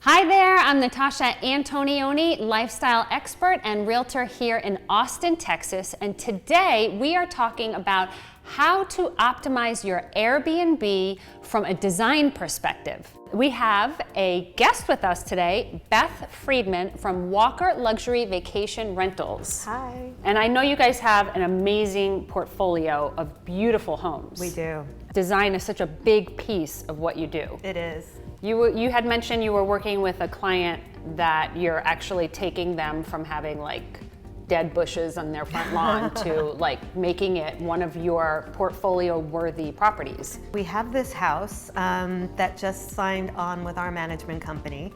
Hi there, I'm Natasha Antonioni, lifestyle expert and realtor here in Austin, Texas. And today we are talking about how to optimize your Airbnb from a design perspective. We have a guest with us today, Beth Friedman from Walker Luxury Vacation Rentals. Hi. And I know you guys have an amazing portfolio of beautiful homes. We do. Design is such a big piece of what you do. It is. You had mentioned you were working with a client that you're actually taking them from having like dead bushes on their front lawn to like making it one of your portfolio worthy properties. We have this house that just signed on with our management company.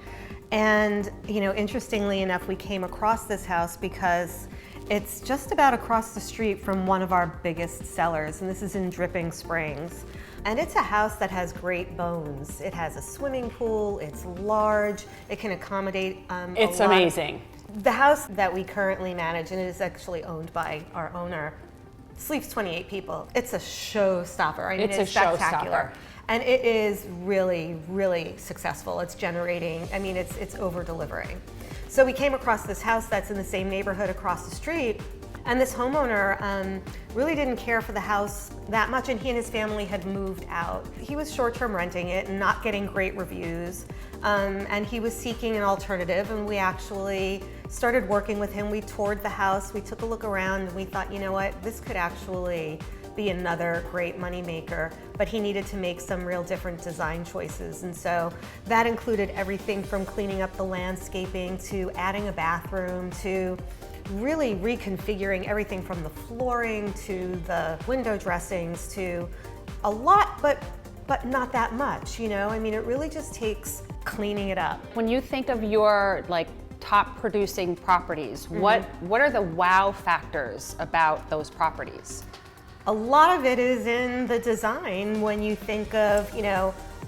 And interestingly enough, we came across this house because it's just about across the street from one of our biggest sellers, and this is in Dripping Springs. And it's a house that has great bones. It has a swimming pool, it's large, it can accommodate It's amazing. The house that we currently manage, and it is actually owned by our owner, sleeps 28 people. It's a showstopper. I mean, it's spectacular. And it is really, really successful. It's generating, it's over-delivering. So we came across this house that's in the same neighborhood across the street, and this homeowner really didn't care for the house that much, and he and his family had moved out. He was short-term renting it and not getting great reviews, and he was seeking an alternative, and we actually started working with him. We toured the house, we took a look around, and we thought, you know what, this could actually be another great moneymaker, but he needed to make some real different design choices. And so that included everything from cleaning up the landscaping to adding a bathroom to really reconfiguring everything from the flooring to the window dressings to a lot, but not that much, it really just takes cleaning it up. When you think of your like top producing properties, what are the wow factors about those properties? A lot of it is in the design. When you think of,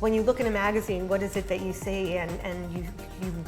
when you look in a magazine, what is it that you see and you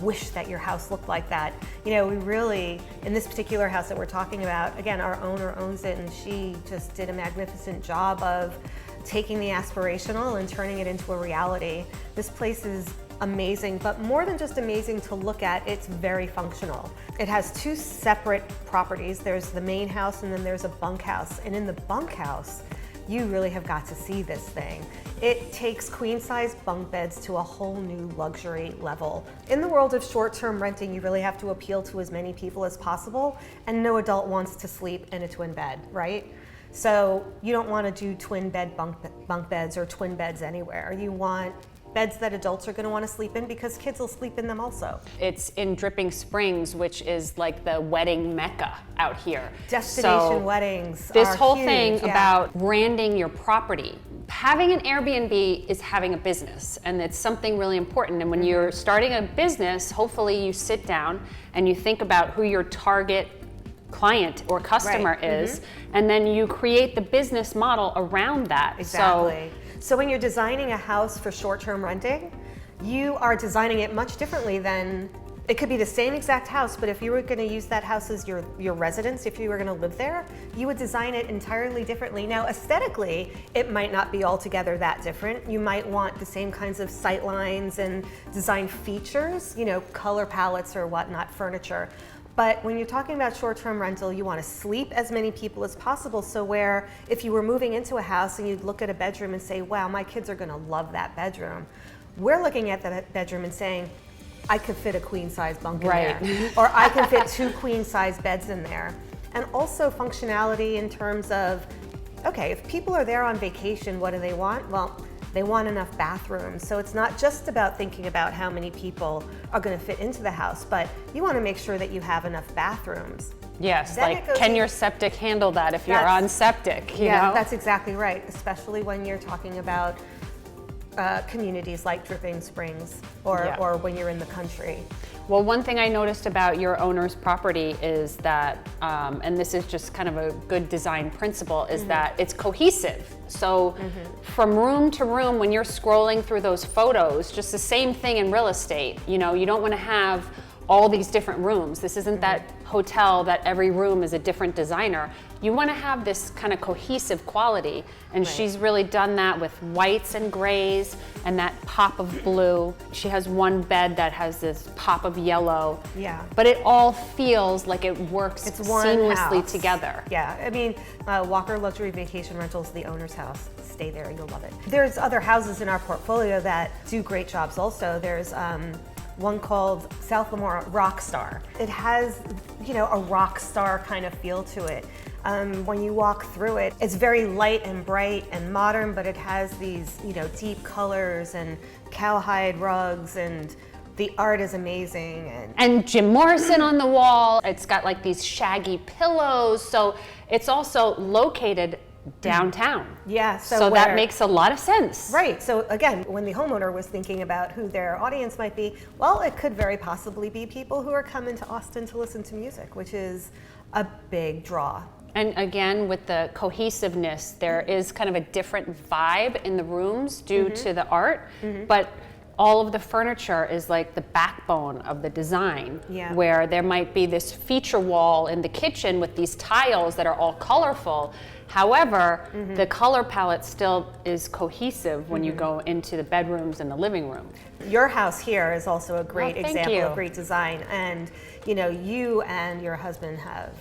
wish that your house looked like that? We really, in this particular house that we're talking about, again, our owner owns it, and she just did a magnificent job of taking the aspirational and turning it into a reality. This place is amazing, but more than just amazing to look at, it's very functional. It has two separate properties. There's the main house and then there's a bunkhouse. And in the bunkhouse, you really have got to see this thing. It takes queen-size bunk beds to a whole new luxury level. In the world of short-term renting, you really have to appeal to as many people as possible, and no adult wants to sleep in a twin bed, right? So you don't want to do twin bed bunk beds or twin beds anywhere. You want beds that adults are going to want to sleep in because kids will sleep in them also. It's in Dripping Springs, which is like the wedding mecca out here. Destination weddings This are whole huge, thing yeah. about branding your property. Having an Airbnb is having a business, and it's something really important. And when you're starting a business, hopefully you sit down and you think about who your target client or customer is, and then you create the business model around that. Exactly. So when you're designing a house for short-term renting, you are designing it much differently than, it could be the same exact house, but if you were going to use that house as your residence, if you were going to live there, you would design it entirely differently. Now, aesthetically, it might not be altogether that different. You might want the same kinds of sight lines and design features, color palettes or whatnot, furniture. But when you're talking about short-term rental, you want to sleep as many people as possible. So where if you were moving into a house and you'd look at a bedroom and say, wow, my kids are going to love that bedroom. We're looking at that bedroom and saying, I could fit a queen-size bunk in there. Or I can fit two queen-size beds in there. And also functionality in terms of, okay, if people are there on vacation, what do they want? Well, they want enough bathrooms. So it's not just about thinking about how many people are going to fit into the house, but you want to make sure that you have enough bathrooms. Yes, like can your septic handle that if you're on septic? You know? That's exactly right, especially when you're talking about communities like Dripping Springs or when you're in the country. Well, one thing I noticed about your owner's property is that, and this is just kind of a good design principle, is that it's cohesive. So from room to room, when you're scrolling through those photos, just the same thing in real estate, you don't want to have all these different rooms. This isn't that hotel that every room is a different designer. You want to have this kind of cohesive quality, and she's really done that with whites and grays and that pop of blue. She has one bed that has this pop of yellow. Yeah. But it all feels like it works seamlessly house together. Yeah, I mean, Walker Luxury Vacation Rentals, the owner's house. Stay there, you'll love it. There's other houses in our portfolio that do great jobs also. There's one called South Lamar Rockstar. It has, you know, a rock star kind of feel to it. When you walk through it, it's very light and bright and modern, but it has these, you know, deep colors and cowhide rugs, and the art is amazing. And Jim Morrison on the wall. It's got like these shaggy pillows. So it's also located downtown. Yeah, so that makes a lot of sense. Right, so again, when the homeowner was thinking about who their audience might be, well, it could very possibly be people who are coming to Austin to listen to music, which is a big draw. And again, with the cohesiveness, there is kind of a different vibe in the rooms due to the art, but all of the furniture is like the backbone of the design, where there might be this feature wall in the kitchen with these tiles that are all colorful. However, the color palette still is cohesive when you go into the bedrooms and the living room. Your house here is also a great example of great design, and you know, you and your husband have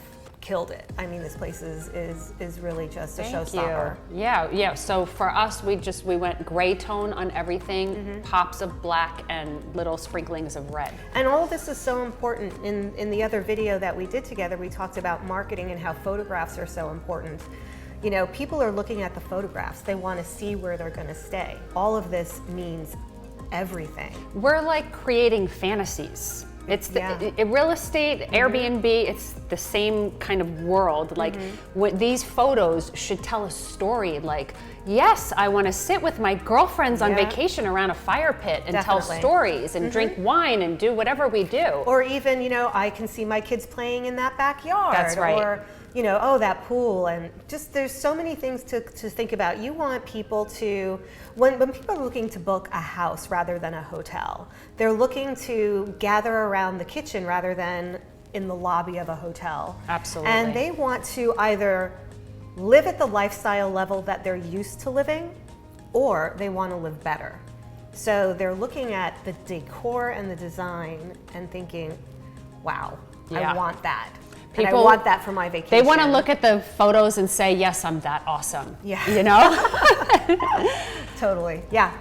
killed it. I mean, this place is really just a showstopper. Yeah. So for us, we went gray tone on everything, pops of black and little sprinklings of red. And all of this is so important. In the other video that we did together, we talked about marketing and how photographs are so important. You know, people are looking at the photographs. They want to see where they're going to stay. All of this means everything. We're like creating fantasies. It's real estate, Airbnb, it's the same kind of world. Like these photos should tell a story. Like, yes, I want to sit with my girlfriends on vacation around a fire pit and tell stories and drink wine and do whatever we do. Or even, you know, I can see my kids playing in that backyard. That's right. Or, you know, oh, that pool, and just there's so many things to think about. You want people to, when people are looking to book a house rather than a hotel, they're looking to gather around the kitchen rather than in the lobby of a hotel. Absolutely. And they want to either live at the lifestyle level that they're used to living, or they want to live better. So they're looking at the decor and the design and thinking, wow, I want that. And I want that for my vacation. They want to look at the photos and say, yes, I'm that awesome. Yeah. You know? Totally. Yeah,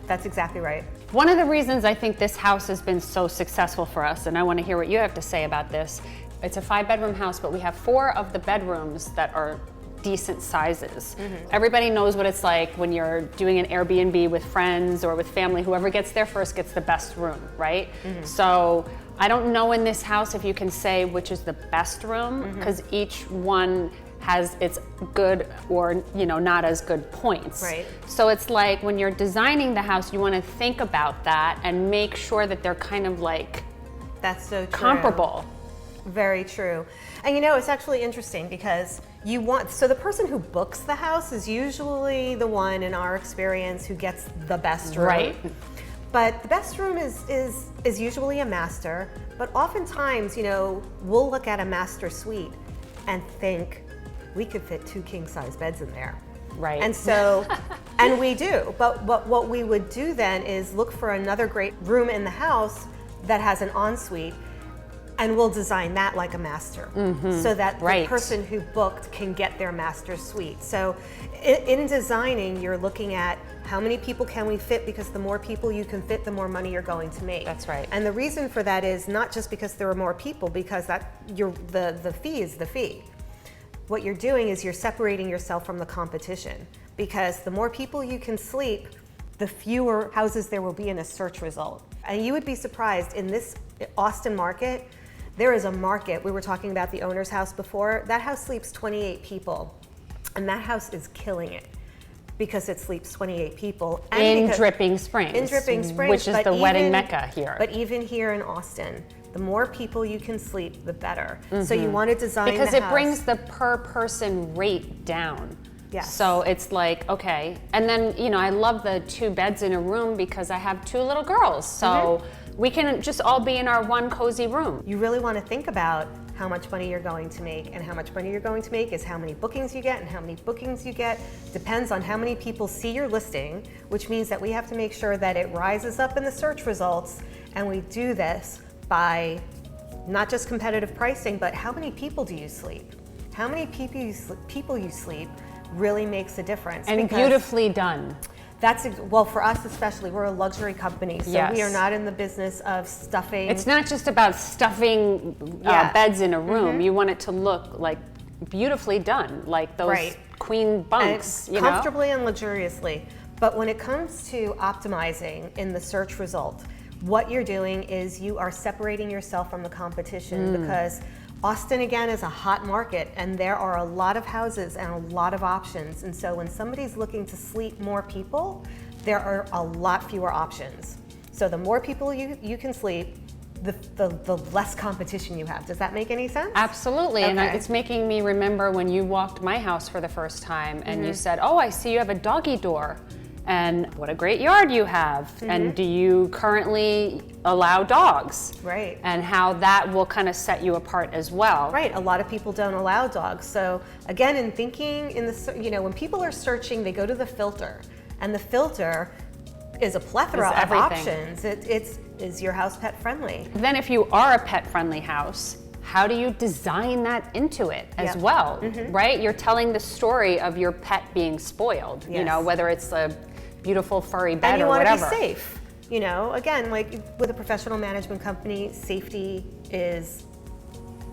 that's exactly right. One of the reasons I think this house has been so successful for us, and I want to hear what you have to say about this, it's a 5-bedroom house, but we have 4 of the bedrooms that are decent sizes. Everybody knows what it's like when you're doing an Airbnb with friends or with family. Whoever gets there first gets the best room, right? So I don't know in this house if you can say which is the best room, because each one has its good or, you know, not as good points. Right. So it's like when you're designing the house, you want to think about that and make sure that they're kind of like comparable. Very true. And you know, it's actually interesting because so the person who books the house is usually the one, in our experience, who gets the best room. Right. But the best room is usually a master, but oftentimes, you know, we'll look at a master suite and think we could fit 2 king-size beds in there. Right. And so, and we do, but what we would do then is look for another great room in the house that has an ensuite, and we'll design that like a master, so that the person who booked can get their master suite. So in designing, you're looking at how many people can we fit, because the more people you can fit, the more money you're going to make. That's right. And the reason for that is not just because there are more people, because the fee is the fee. What you're doing is you're separating yourself from the competition, because the more people you can sleep, the fewer houses there will be in a search result. And you would be surprised, in this Austin market, there is a market. We were talking about the owner's house before. That house sleeps 28 people, and that house is killing it because it sleeps 28 people. In Dripping Springs. In Dripping Springs. Which is the wedding mecca here. But even here in Austin, the more people you can sleep, the better. So you want to design because the it brings the per person rate down. Yes. So it's like, okay. And then, you know, I love the 2 beds in a room because I have 2 little girls. So we can just all be in our one cozy room. You really want to think about how much money you're going to make, and how much money you're going to make is how many bookings you get, and how many bookings you get depends on how many people see your listing, which means that we have to make sure that it rises up in the search results, and we do this by not just competitive pricing, but how many people do you sleep? How many people you sleep really makes a difference. And beautifully done. Well, for us especially, we're a luxury company, so yes. we are not in the business of stuffing. It's not just about stuffing beds in a room. You want it to look like beautifully done, like those queen bunks, and comfortably and luxuriously. But when it comes to optimizing in the search result, what you're doing is you are separating yourself from the competition, because Austin, again, is a hot market, and there are a lot of houses and a lot of options. And so when somebody's looking to sleep more people, there are a lot fewer options. So the more people you can sleep, the less competition you have. Does that make any sense? Absolutely. Okay. And it's making me remember when you walked my house for the first time and you said, oh, I see you have a doggy door. And what a great yard you have. And do you currently allow dogs? Right. And how that will kind of set you apart as well. Right. A lot of people don't allow dogs. So again, in thinking when people are searching, they go to the filter, and the filter is a plethora of options. Is your house pet friendly? Then if you are a pet friendly house, how do you design that into it as well, right? You're telling the story of your pet being spoiled, whether it's a beautiful furry bed or whatever. And you want to be safe. Again, like with a professional management company, safety is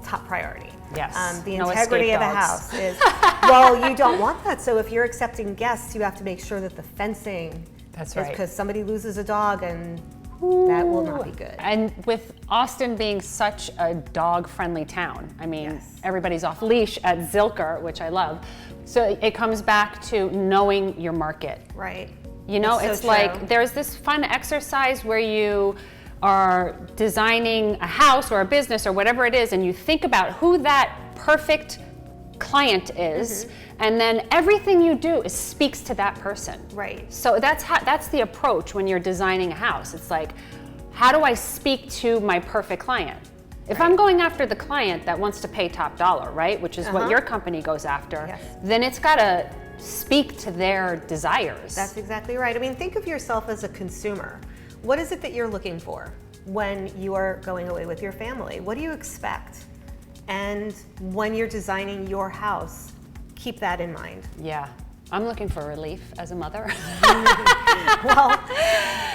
top priority. Yes. The integrity of the house is, well, you don't want that. So if you're accepting guests, you have to make sure that the fencing That's right. Because somebody loses a dog, and that will not be good. And with Austin being such a dog-friendly town, I mean, everybody's off leash at Zilker, which I love. So it comes back to knowing your market. Right. It's like there's this fun exercise where you are designing a house or a business or whatever it is, and you think about who that perfect client is, and then everything you do speaks to that person. Right. So that's the approach when you're designing a house. It's like, how do I speak to my perfect client? If I'm going after the client that wants to pay top dollar, right, which is what your company goes after, then it's got to speak to their desires. That's exactly right. I mean, think of yourself as a consumer. What is it that you're looking for when you are going away with your family? What do you expect? And when you're designing your house, keep that in mind. Yeah. I'm looking for relief as a mother. Well,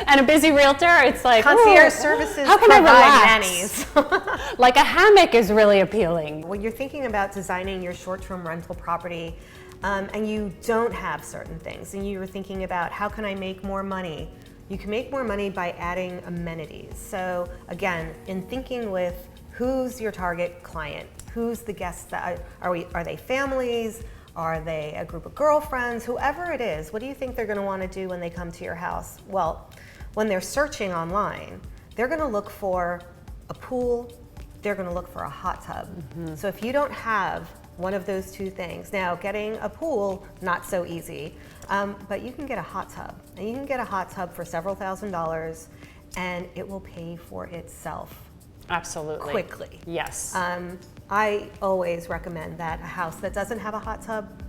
and a busy realtor, it's like, concierge services how can I provide relax? nannies. Like a hammock is really appealing. When you're thinking about designing your short-term rental property, and you don't have certain things, and you're thinking about how can I make more money, you can make more money by adding amenities. So again, in thinking with who's your target client, who's the guests that are they families? Are they a group of girlfriends? Whoever it is, what do you think they're going to want to do when they come to your house? Well, when they're searching online, they're going to look for a pool, they're going to look for a hot tub. So if you don't have one of those two things, now getting a pool, not so easy, but you can get a hot tub. And you can get a hot tub for several $1,000s, and it will pay for itself. Absolutely. Quickly. Yes. I always recommend that a house that doesn't have a hot tub,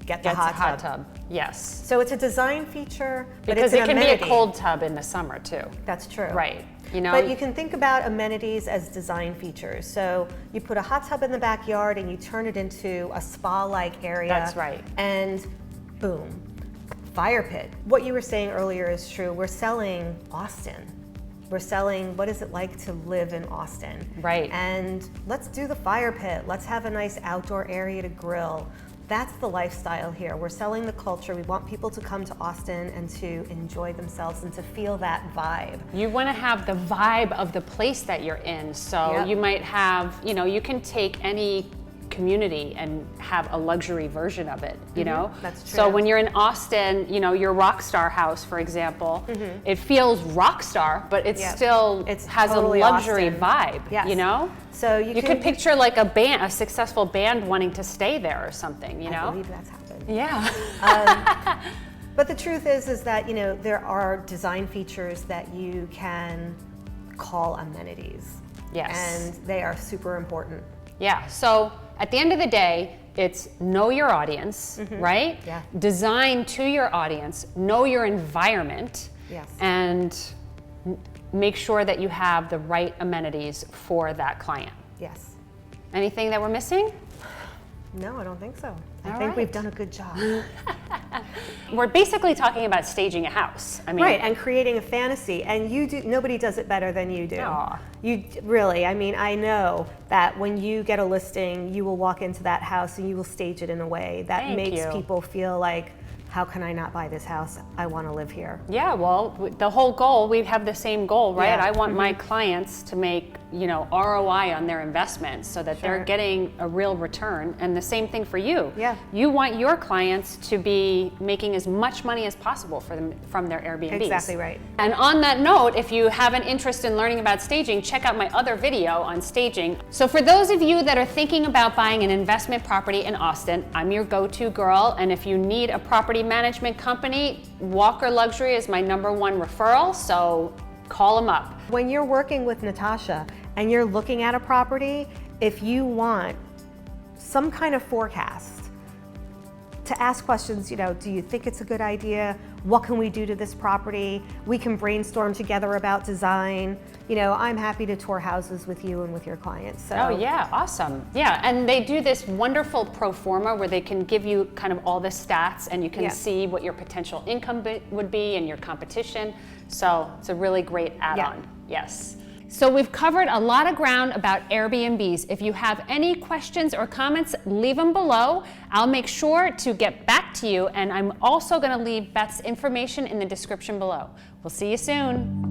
get the hot tub. Yes. So it's a design feature, but because it's an it can amenity. be a cold tub in the summer too. That's true. Right. But you can think about amenities as design features. So you put a hot tub in the backyard and you turn it into a spa-like area. That's right. And boom, fire pit. What you were saying earlier is true. We're selling Austin. We're selling what is it like to live in Austin. Right. And let's do the fire pit. Let's have a nice outdoor area to grill. That's the lifestyle here. We're selling the culture. We want people to come to Austin and to enjoy themselves and to feel that vibe. You want to have the vibe of the place that you're in. So you might have, you can take any community and have a luxury version of it, That's true. So when you're in Austin, your rock star house, for example, it feels rock star, but it still has totally a luxury Austin vibe, So you could picture like a successful band wanting to stay there or something, I believe that's happened. Yeah. But the truth is that, there are design features that you can call amenities. Yes. And they are super important. Yeah, so at the end of the day, it's know your audience, right? Yeah. Design to your audience, know your environment, Yes. and make sure that you have the right amenities for that client. Yes. Anything that we're missing? No, I don't think so. I All think right. we've done a good job. We're basically talking about staging a house. I mean, Right, and creating a fantasy, and nobody does it better than you do. Aw. You really, I mean, I know that when you get a listing, you will walk into that house and you will stage it in a way that Thank makes you. people feel like, how can I not buy this house? I want to live here. yeah, well, the whole goal, we have the same goal, right? Yeah. I want my clients to make, ROI on their investment so that they're Sure. getting a real return. And the same thing for you. Yeah. You want your clients to be making as much money as possible from their Airbnbs. Exactly right. And on that note, if you have an interest in learning about staging, check out my other video on staging. So for those of you that are thinking about buying an investment property in Austin, I'm your go-to girl. And if you need a property management company, Walker Luxury is my #1 referral, so call them up. When you're working with Natasha and you're looking at a property, if you want some kind of forecast, to ask questions, do you think it's a good idea? What can we do to this property? We can brainstorm together about design. I'm happy to tour houses with you and with your clients. So. Oh yeah, awesome. Yeah, and they do this wonderful pro forma where they can give you kind of all the stats and you can Yeah. see what your potential income would be and your competition. So it's a really great add-on. Yes. So we've covered a lot of ground about Airbnbs. If you have any questions or comments, leave them below. I'll make sure to get back to you, and I'm also going to leave Beth's information in the description below. We'll see you soon.